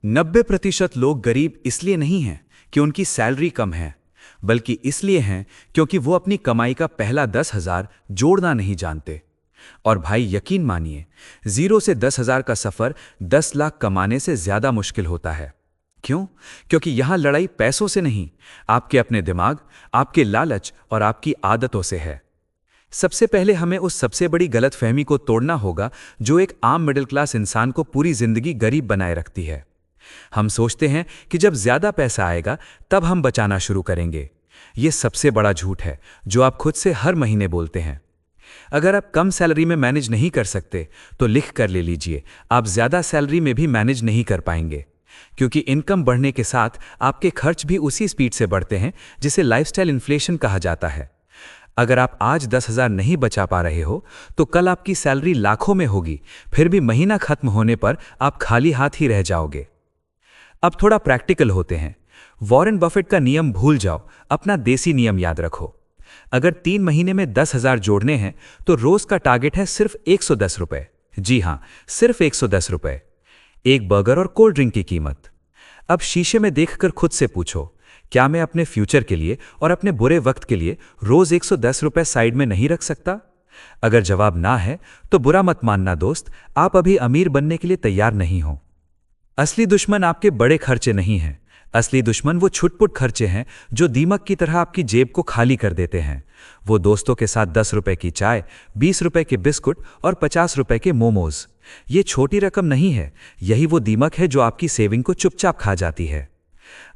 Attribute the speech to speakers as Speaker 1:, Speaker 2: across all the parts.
Speaker 1: 90% लोग गरीब इसलिए नहीं हैं कि उनकी सैलरी कम है, बल्कि इसलिए हैं क्योंकि वो अपनी कमाई का पहला 10,000 जोड़ना नहीं जानते। और भाई यकीन मानिए, 0 से 10,000 का सफर 10 लाख कमाने से ज्यादा मुश्किल होता है। क्यों? क्योंकि यहां लड़ाई पैसों से नहीं, आपके अपने दिमाग, आपके लालच और आपकी आदतों से है। सबसे पहले हमें उस सबसे बड़ी गलतफहमी को तोड़ना होगा जो एक आम मिडिल क्लास इंसान को पूरी जिंदगी गरीब बनाए रखती है। हम सोचते हैं कि जब ज्यादा पैसा आएगा तब हम बचाना शुरू करेंगे। यह सबसे बड़ा झूठ है जो आप खुद से हर महीने बोलते हैं। अगर आप कम सैलरी में मैनेज नहीं कर सकते तो लिख कर ले लीजिए, आप ज्यादा सैलरी में भी मैनेज नहीं कर पाएंगे, क्योंकि इनकम बढ़ने के साथ आपके खर्च भी उसी स्पीड से बढ़ते हैं जिसे लाइफस्टाइल इन्फ्लेशन कहा जाता है। अगर आप आज 10,000 नहीं बचा पा रहे हो तो कल आपकी सैलरी लाखों में होगी, फिर भी महीना खत्म होने पर आप खाली हाथ ही रह जाओगे। अब थोड़ा प्रैक्टिकल होते हैं। वॉरेन बफेट का नियम भूल जाओ, अपना देसी नियम याद रखो। अगर 3 महीने में 10,000 जोड़ने हैं तो रोज का टारगेट है सिर्फ 110 रुपए। जी हां, सिर्फ 110 रुपए। एक बर्गर और कोल्ड ड्रिंक की कीमत। अब शीशे में देखकर खुद से पूछो, क्या मैं अपने फ्यूचर के लिए और अपने बुरे वक्त के लिए रोज 110 रुपए साइड में नहीं रख सकता? अगर जवाब ना है तो बुरा मत मानना दोस्त, आप अभी अमीर बनने के लिए तैयार नहीं हो। असली दुश्मन आपके बड़े खर्चे नहीं हैं, असली दुश्मन वो छुटपुट खर्चे हैं जो दीमक की तरह आपकी जेब को खाली कर देते हैं। वो दोस्तों के साथ 10 रुपए की चाय, 20 रुपए के बिस्कुट और 50 रुपए के मोमोज। ये छोटी रकम नहीं है, यही वो दीमक है जो आपकी सेविंग को चुपचाप खा जाती है।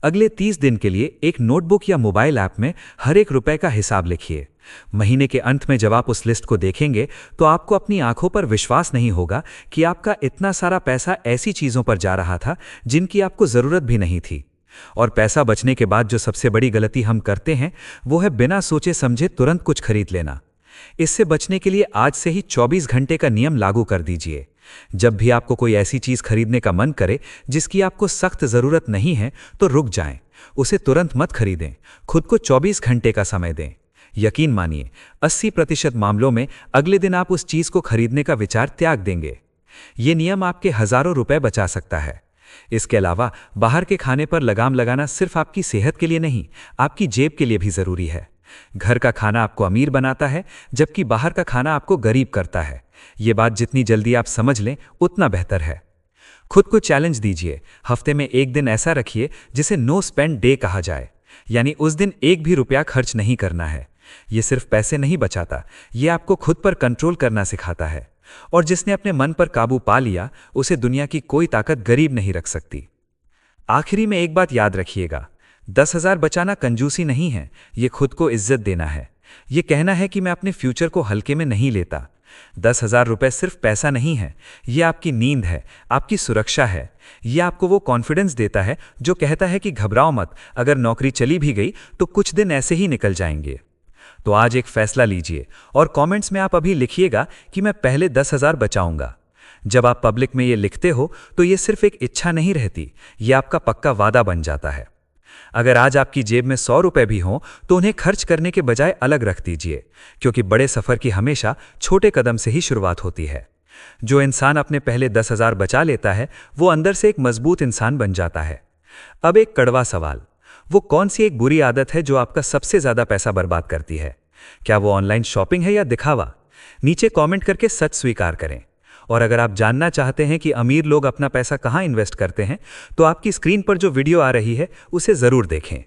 Speaker 1: अगले 30 दिन के लिए एक नोटबुक या मोबाइल ऐप में हर एक रुपए का हिसाब लिखिए। महीने के अंत में जब आप उस लिस्ट को देखेंगे तो आपको अपनी आंखों पर विश्वास नहीं होगा कि आपका इतना सारा पैसा ऐसी चीजों पर जा रहा था जिनकी आपको जरूरत भी नहीं थी। और पैसा बचने के बाद जो सबसे बड़ी गलती हम करते हैं वो है बिना सोचे समझे तुरंत कुछ खरीद लेना। इससे बचने के लिए आज से ही 24 घंटे का नियम लागू कर दीजिए। जब भी आपको कोई ऐसी चीज खरीदने का मन करे जिसकी आपको सख्त जरूरत नहीं है तो रुक जाएं, उसे तुरंत मत खरीदें, खुद को 24 घंटे का समय दें। यकीन मानिए, 80% मामलों में अगले दिन आप उस चीज को खरीदने का विचार त्याग देंगे। ये नियम आपके हजारों रुपए बचा सकता है। इसके अलावा बाहर के खाने पर लगाम लगाना सिर्फ आपकी सेहत के लिए नहीं, आपकी जेब के लिए भी जरूरी है। घर का खाना आपको अमीर बनाता है, जबकि बाहर का खाना आपको गरीब करता है। ये बात जितनी जल्दी आप समझ लें उतना बेहतर है। खुद को चैलेंज दीजिए। हफ्ते में एक दिन ऐसा रखिए जिसे नो स्पेंड डे कहा जाए, यानी उस दिन एक भी रुपया खर्च नहीं करना है। ये सिर्फ पैसे नहीं बचाता, ये आपको खुद पर कंट्रोल करना सिखाता है। और जिसने अपने मन पर काबू पा लिया उसे दुनिया की कोई ताकत गरीब नहीं रख सकती। आखिरी में एक बात याद रखिएगा, 10,000 बचाना कंजूसी नहीं है, ये खुद को इज्जत देना है। ये कहना है कि मैं अपने फ्यूचर को हल्के में नहीं लेता। 10,000 रुपए सिर्फ पैसा नहीं है, ये आपकी नींद है, आपकी सुरक्षा है। ये आपको वो कॉन्फिडेंस देता है जो कहता है कि घबराओ मत, अगर नौकरी चली भी गई तो कुछ दिन ऐसे ही निकल जाएंगे। तो आज एक फैसला लीजिए और कमेंट्स में आप अभी लिखिएगा कि मैं पहले 10,000 बचाऊंगा। जब आप पब्लिक में ये लिखते हो तो ये सिर्फ एक इच्छा नहीं रहती, ये आपका पक्का वादा बन जाता है। अगर आज आपकी जेब में 100 रुपए भी हों तो उन्हें खर्च करने के बजाय अलग रख दीजिए, क्योंकि बड़े सफर की हमेशा छोटे कदम से ही शुरुआत होती है। जो इंसान अपने पहले 10,000 बचा लेता है वो अंदर से एक मजबूत इंसान बन जाता है। अब एक कड़वा सवाल, वो कौन सी एक बुरी आदत है जो आपका सबसे ज्यादा पैसा बर्बाद करती है? क्या वो ऑनलाइन शॉपिंग है या दिखावा? नीचे कमेंट करके सच स्वीकार करें। और अगर आप जानना चाहते हैं कि अमीर लोग अपना पैसा कहां इन्वेस्ट करते हैं तो आपकी स्क्रीन पर जो वीडियो आ रही है उसे जरूर देखें।